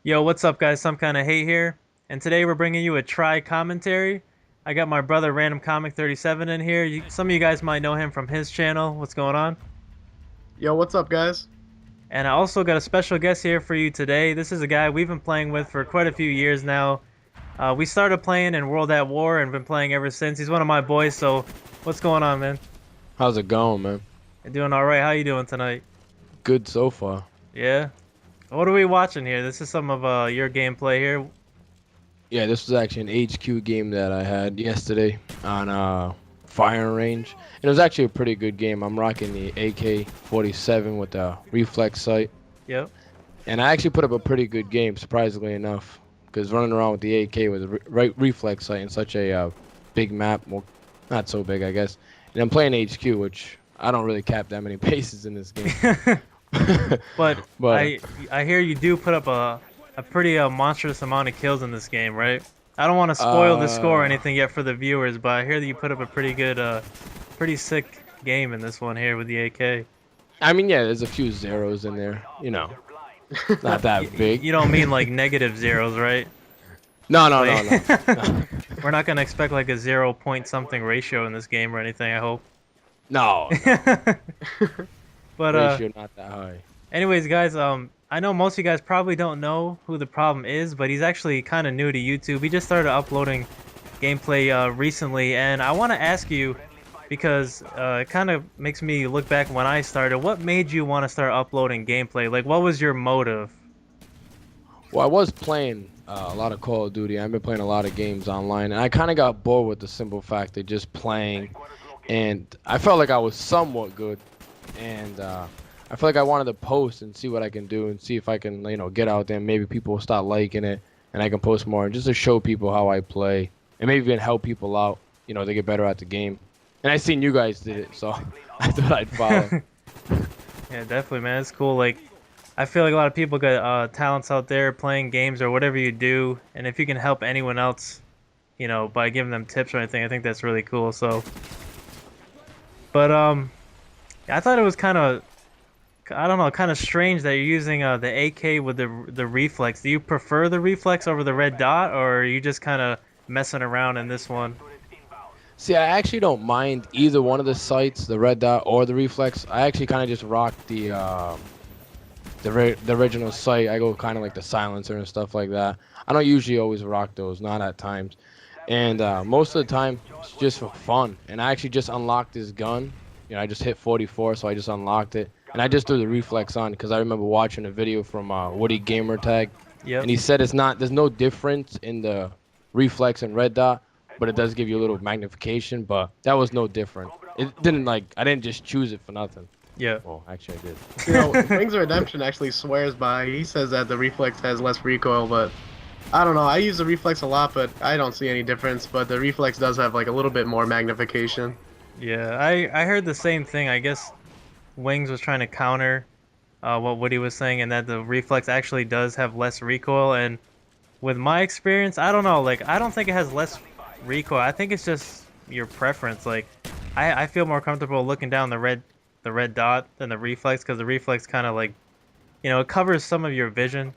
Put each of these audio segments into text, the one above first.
Yo, what's up, guys? Some kind of hate here, and today we're bringing you a try commentary. I got my brother RandomComic37 in here. Some of you guys might know him from his channel. What's going on? Yo, what's up, guys? And I also got a special guest here for you today. This is a guy we've been playing with for quite a few years now. We started playing in World at War and been playing ever since. He's one of my boys. So, what's going on, man? How's it going, man? You doing all right? How you doing tonight? Good so far. Yeah. What are we watching here? This is some of your gameplay here. Yeah, this was actually an HQ game that I had yesterday on firing range. And it was actually a pretty good game. I'm rocking the AK-47 with the reflex sight. Yep. And I actually put up a pretty good game, surprisingly enough. Because running around with the AK with a reflex sight in such a big map, well, not so big, I guess. And I'm playing HQ, which I don't really cap that many paces in this game. But But I hear you do put up a pretty monstrous amount of kills in this game, right? I don't want to spoil the score or anything yet for the viewers, but I hear that you put up a pretty good, pretty sick game in this one here with the AK. I mean, yeah, there's a few zeros in there, not that big. You don't mean like negative zeros, right? No, no, Like, no, no. we're not gonna expect like a 0 point something ratio in this game or anything, I hope. No, But ratio not that high. anyways, guys, I know most of you guys probably don't know who the problem is, but he's actually kind of new to YouTube. He just started uploading gameplay recently, and I want to ask you, because it kind of makes me look back when I started, what made you want to start uploading gameplay? Like, what was your motive? Well, I was playing a lot of Call of Duty. I've been playing a lot of games online, and I kind of got bored with the simple fact of just playing. And I felt like I was somewhat good, and I feel like I wanted to post and see what I can do and see if I can, get out there and maybe people will start liking it and I can post more and just to show people how I play and maybe even help people out, to get better at the game. And I seen you guys did it, so I thought I'd follow. Yeah, definitely, man. It's cool. Like, I feel like a lot of people got talents out there playing games or whatever you do, and if you can help anyone else, by giving them tips or anything, I think that's really cool. So, but I thought it was kind of, I don't know, kind of strange that you're using the AK with the reflex. Do you prefer the reflex over the red dot, or are you just kind of messing around in this one? See, I actually don't mind either one of the sights, the red dot or the reflex. I actually kind of just rock the original sight. I go kind of like the silencer and stuff like that. I don't usually always rock those, not at times. And most of the time, it's just for fun. And I actually just unlocked this gun. I just hit 44, so I just unlocked it. And I just threw the reflex on because I remember watching a video from Woody Gamertag. Yep. And he said there's no difference in the reflex and red dot, but it does give you a little magnification, but that was no different. It didn't I didn't just choose it for nothing. Yeah. Well, actually I did. Wings of Redemption actually swears by. He says that the reflex has less recoil, but I don't know. I use the reflex a lot, but I don't see any difference. But the reflex does have like a little bit more magnification. Yeah, I heard the same thing. I guess Wings was trying to counter what Woody was saying, and that the reflex actually does have less recoil. And with my experience, I don't know. Like, I don't think it has less recoil. I think it's just your preference. Like, I feel more comfortable looking down the red dot than the reflex, because the reflex kind of like, it covers some of your vision.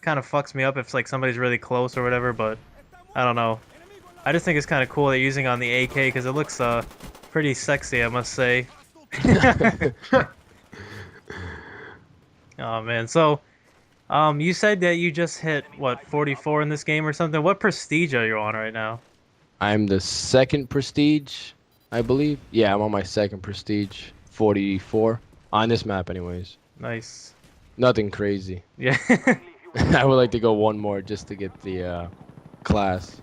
Kind of fucks me up if like somebody's really close or whatever. But I don't know. I just think it's kind of cool that you're using on the AK because it looks pretty sexy, I must say. Oh man, so you said that you just hit what 44 in this game or something. What prestige are you on right now? I'm the second prestige, I believe. Yeah, I'm on my second prestige, 44 on this map anyways. Nice. Nothing crazy. Yeah. I would like to go one more just to get the class.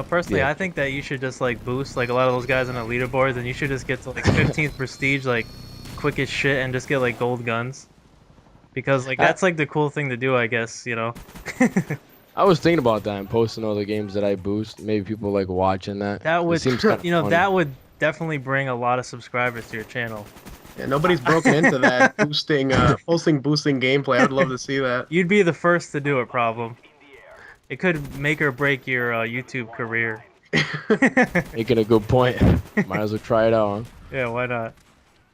Personally, Yeah. I think that you should just like boost like a lot of those guys on the leaderboards, and you should just get to like 15th prestige like quick as shit and just get like gold guns. Because like that's like the cool thing to do, I guess, I was thinking about that and posting all the games that I boost. Maybe people like watching that. That would, It seems kinda funny. that would definitely bring a lot of subscribers to your channel. Yeah, nobody's broken into that boosting gameplay. I would love to see that. You'd be the first to do it, problem. It could make or break your YouTube career. Making a good point. Might as well try it out, huh? Yeah, why not?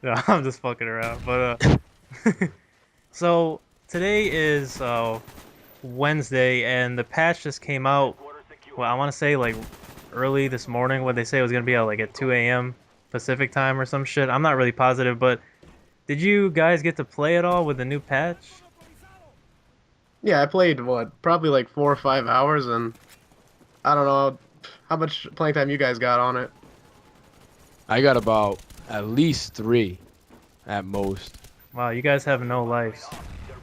No, I'm just fucking around. But so today is Wednesday, and the patch just came out. Well, I want to say like early this morning. What they say it was gonna be out like at 2 a.m. Pacific time or some shit. I'm not really positive, but did you guys get to play at all with the new patch? Yeah, I played what, probably like 4 or 5 hours, and I don't know how much playing time you guys got on it. I got about at least 3 at most. Wow, you guys have no lives.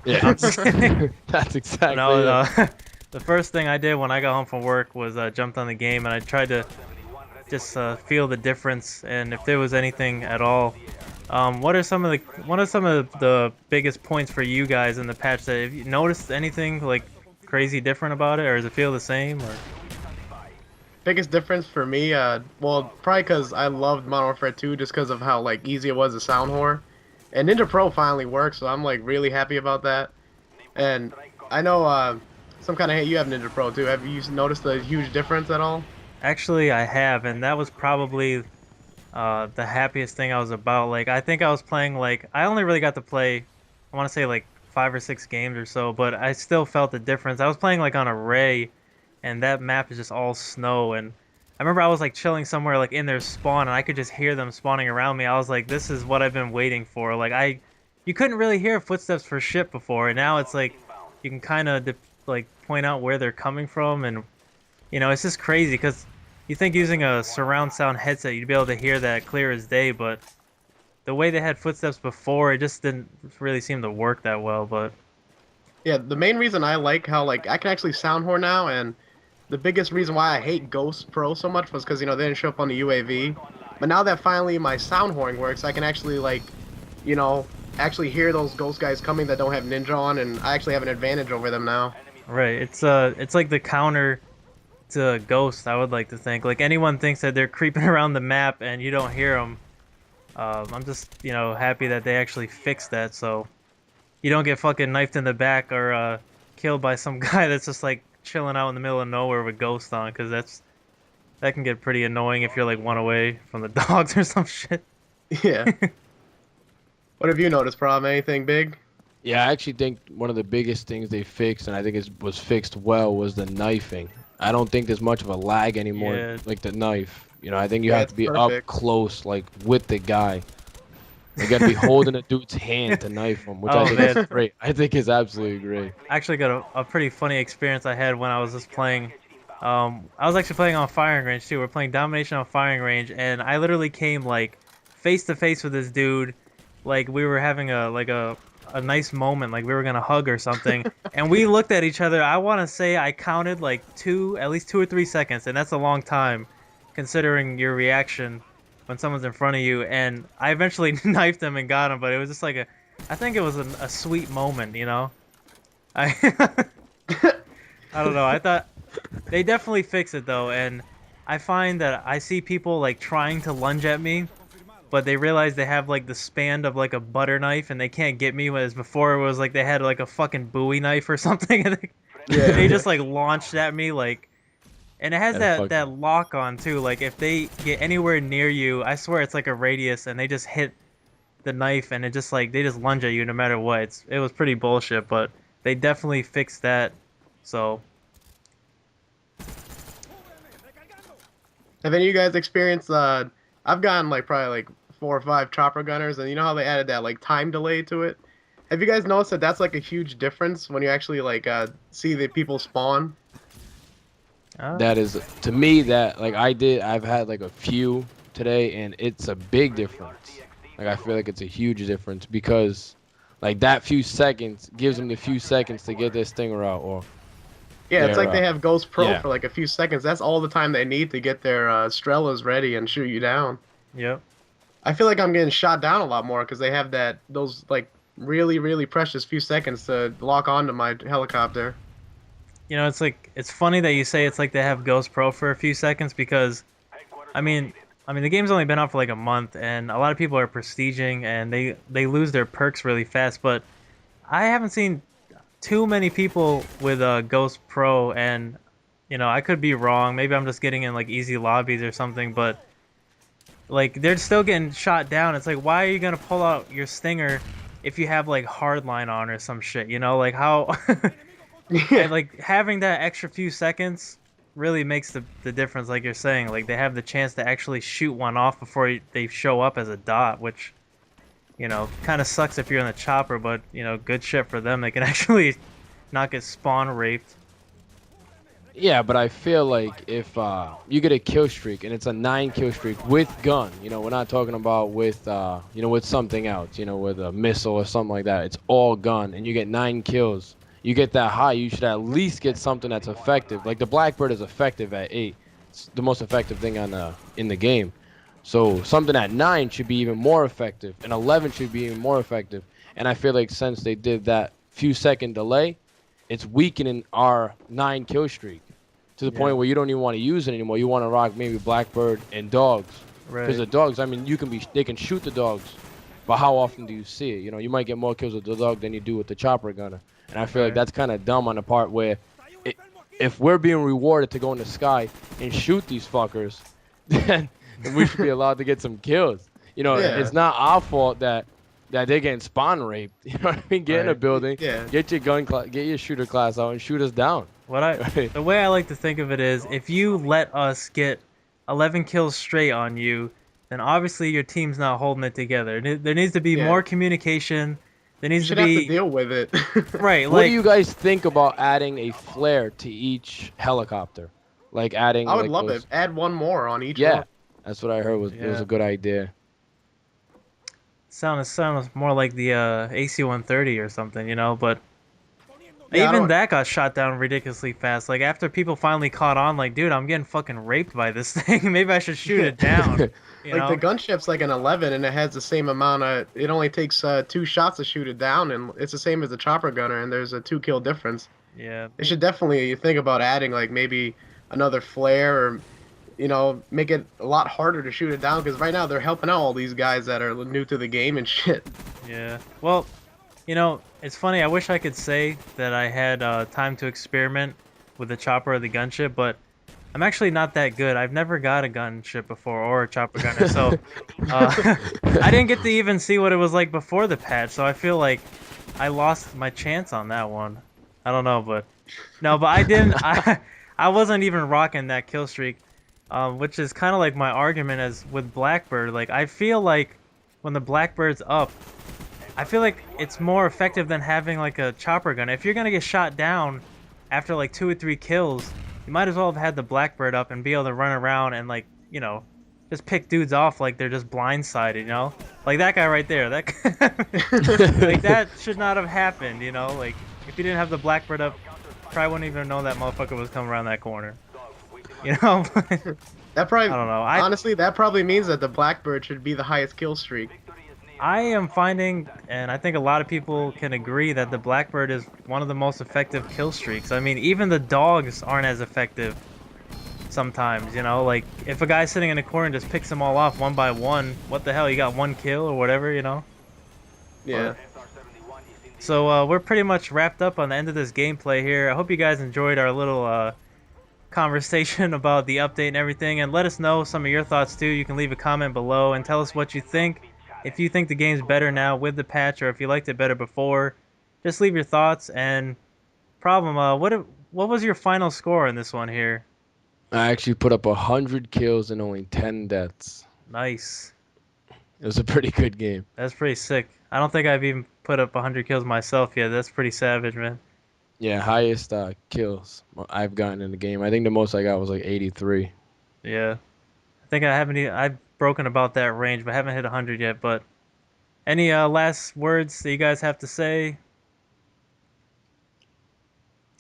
Yeah, I'm just kidding. that's exactly No, it. the first thing I did when I got home from work was jumped on the game and I tried to just feel the difference and if there was anything at all. What are some of the biggest points for you guys in the patch that have you noticed anything like crazy different about it, or does it feel the same? Or Biggest difference for me, well, probably because I loved Modern Warfare 2 just because of how like easy it was to sound whore. And Ninja Pro finally works, so I'm like really happy about that. And I know some kind of hate you have Ninja Pro too. Have you noticed a huge difference at all? actually, I have, and that was probably the happiest thing I was about. Like I think I was playing like I only really got to play, I want to say like 5 or 6 games or so, but I still felt the difference. I was playing like on a Ray, and that map is just all snow. And I remember I was like chilling somewhere like in their spawn, and I could just hear them spawning around me. I was like, this is what I've been waiting for. You couldn't really hear footsteps for shit before, and now it's like you can kind of like point out where they're coming from, and it's just crazy because you think using a surround sound headset you'd be able to hear that clear as day, but the way they had footsteps before, it just didn't really seem to work that well. But Yeah, the main reason I like how like I can actually sound whore now, and the biggest reason why I hate Ghost Pro so much was because they didn't show up on the UAV. But now that finally my sound whoring works, I can actually like, you know, actually hear those ghost guys coming that don't have ninja on, and I actually have an advantage over them now. right, it's like the counter to Ghost. I would like to think like anyone thinks that they're creeping around the map and you don't hear them. I'm just happy that they actually fixed that, so you don't get fucking knifed in the back or killed by some guy that's just like chilling out in the middle of nowhere with Ghost on, because that can get pretty annoying if you're like one away from the dogs or some shit. Yeah. What have you noticed, Problem? Anything big? Yeah, I actually think one of the biggest things they fixed, and I think it was fixed well, was the knifing. I don't think there's much of a lag anymore, Yeah. like the knife. I think you Yeah, have it's to be perfect. up close, like with the guy. You got to be holding a dude's hand to knife him, which I Oh, think man. is great. I think is absolutely great. I actually got a pretty funny experience I had when I was just playing. I was actually playing on firing range too. We're playing domination on firing range, and I literally came like face to face with this dude, like we were having a nice moment, like we were gonna hug or something, and we looked at each other. I want to say I counted like at least 2 or 3 seconds, and that's a long time, considering your reaction when someone's in front of you. And I eventually knifed him and got him, but it was just like I think it was a sweet moment, I I don't know. I thought they definitely fix it though, and I find that I see people like trying to lunge at me, but they realize they have like the span of like a butter knife and they can't get me. Whereas before it was like they had like a fucking Bowie knife or something, and they Yeah. just like launched at me like. And it has That's that fucking lock on too. Like if they get anywhere near you, I swear it's like a radius, and they just hit the knife, and it just like they just lunge at you no matter what. It was pretty bullshit, but they definitely fixed that. So Have any of you guys experienced? I've gotten like probably like 4 or 5 chopper gunners, and you know how they added that like time delay to it. Have you guys noticed that that's like a huge difference when you actually like see the people spawn? that is to me that like I've had like a few today, and it's a big difference. Like I feel like it's a huge difference because like that few seconds gives them the few seconds to get their stinger out or Yeah, it's their like they have Ghost Pro yeah. for like a few seconds. That's all the time they need to get their Strellas ready and shoot you down. yep. I feel like I'm getting shot down a lot more because they have those like really precious few seconds to lock onto my helicopter. It's like it's funny that you say it's like they have Ghost Pro for a few seconds because, I mean, the game's only been out for like a month, and a lot of people are prestiging and they lose their perks really fast. But I haven't seen too many people with Ghost Pro, and I could be wrong. Maybe I'm just getting in like easy lobbies or something, but like they're still getting shot down. It's like, why are you gonna pull out your stinger if you have like hardline on or some shit? Like how Yeah. And like having that extra few seconds really makes the difference. Like you're saying, like they have the chance to actually shoot one off before they show up as a dot, which kind of sucks if you're in the chopper, but good shit for them. They can actually not get spawn raped. Yeah, but I feel like if you get a kill streak and it's a 9 kill streak with gun, we're not talking about with with something else, with a missile or something like that. It's all gun, and you get 9 kills. You get that high, you should at least get something that's effective. Like the Blackbird is effective at 8. It's the most effective thing in the game. So something at 9 should be even more effective, and 11 should be even more effective. And I feel like since they did that few second delay, it's weakening our 9 kill streak to the Yeah. point where you don't even want to use it anymore. You want to rock maybe Blackbird and dogs, because Right. the dogs, I mean, they can shoot the dogs, but how often do you see it? You might get more kills with the dog than you do with the chopper gunner, and I feel like Right. that's kind of dumb on the part where, it, if we're being rewarded to go in the sky and shoot these fuckers, then we should be allowed to get some kills. Yeah. It's not our fault that they're getting spawn raped. You know what I mean? Get in a Right. building, Yeah. get your get your shooter class out and shoot us down. The way I like to think of it is, if you let us get 11 kills straight on you, then obviously your team's not holding it together. There needs to be Yeah. more communication. There You needs to should have to be deal with it. right. What do Like you guys think about adding a flare to each helicopter? Like adding I would like love those... it. Add one more on each Yeah, one. that's what I heard it was Yeah. a good idea. sounds more like the AC-130 or something, But Yeah, I even don't that got shot down ridiculously fast. Like after people finally caught on, like, dude, I'm getting fucking raped by this thing. Maybe I should shoot it down. You like the know? gunship's like an 11 and it has the same amount of it only takes 2 shots to shoot it down, and it's the same as the chopper gunner, and there's a 2 kill difference. Yeah. They should definitely think about adding like maybe another flare, or make it a lot harder to shoot it down, because right now they're helping out all these guys that are new to the game and shit. Yeah. Well, it's funny. I wish I could say that I had time to experiment with the chopper or the gunship, but I'm actually not that good. I've never got a gunship before or a chopper gunner, so I didn't get to even see what it was like before the patch. So I feel like I lost my chance on that one. I don't know, but no, but I didn't. I wasn't even rocking that kill streak, which is kind of like my argument as with Blackbird. Like I feel like when the Blackbird's up, I feel like it's more effective than having like a chopper gun. If you're gonna get shot down after like 2 or 3 kills, you might as well have had the Blackbird up and be able to run around and like just pick dudes off like they're just blindsided. Like that guy right there. That like that should not have happened. Like if you didn't have the Blackbird up, probably wouldn't even know that motherfucker was coming around that corner. That probably, I don't know. honestly, that probably means that the Blackbird should be the highest kill streak. I am finding, and I think a lot of people can agree, that the Blackbird is one of the most effective kill streaks. I mean, even the dogs aren't as effective sometimes, Like, if a guy's sitting in a corner and just picks them all off one by one, what the hell, you got 1 kill or whatever, Yeah. So, we're pretty much wrapped up on the end of this gameplay here. I hope you guys enjoyed our little, conversation about the update and everything, and let us know some of your thoughts too. You can leave a comment below and tell us what you think. If you think the game's better now with the patch, or if you liked it better before, just leave your thoughts. And Problem, what was your final score in this one here? I actually put up 100 kills and only 10 deaths. Nice. It was a pretty good game. That's pretty sick. I don't think I've even put up 100 kills myself yet. That's pretty savage, man. Yeah, highest kills I've gotten in the game. I think the most I got was like 83. Yeah. I think I've broken about that range, but haven't hit 100 yet. But any last words that you guys have to say?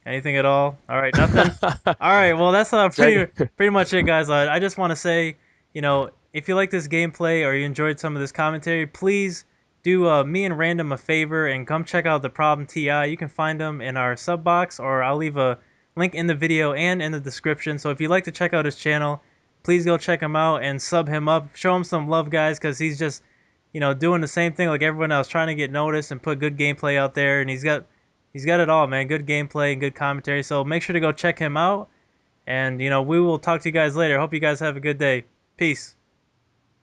Anything at all? All right, nothing. All right, well that's pretty much it, guys. I just want to say, if you like this gameplay or you enjoyed some of this commentary, please do me and Random a favor and come check out ThaProblemTI. You can find them in our sub box, or I'll leave a link in the video and in the description. So if you'd like to check out his channel, please go check him out and sub him up. Show him some love, guys, because he's just, doing the same thing like everyone else, trying to get noticed and put good gameplay out there. And he's got it all, man. Good gameplay and good commentary. So make sure to go check him out. And, we will talk to you guys later. Hope you guys have a good day. Peace.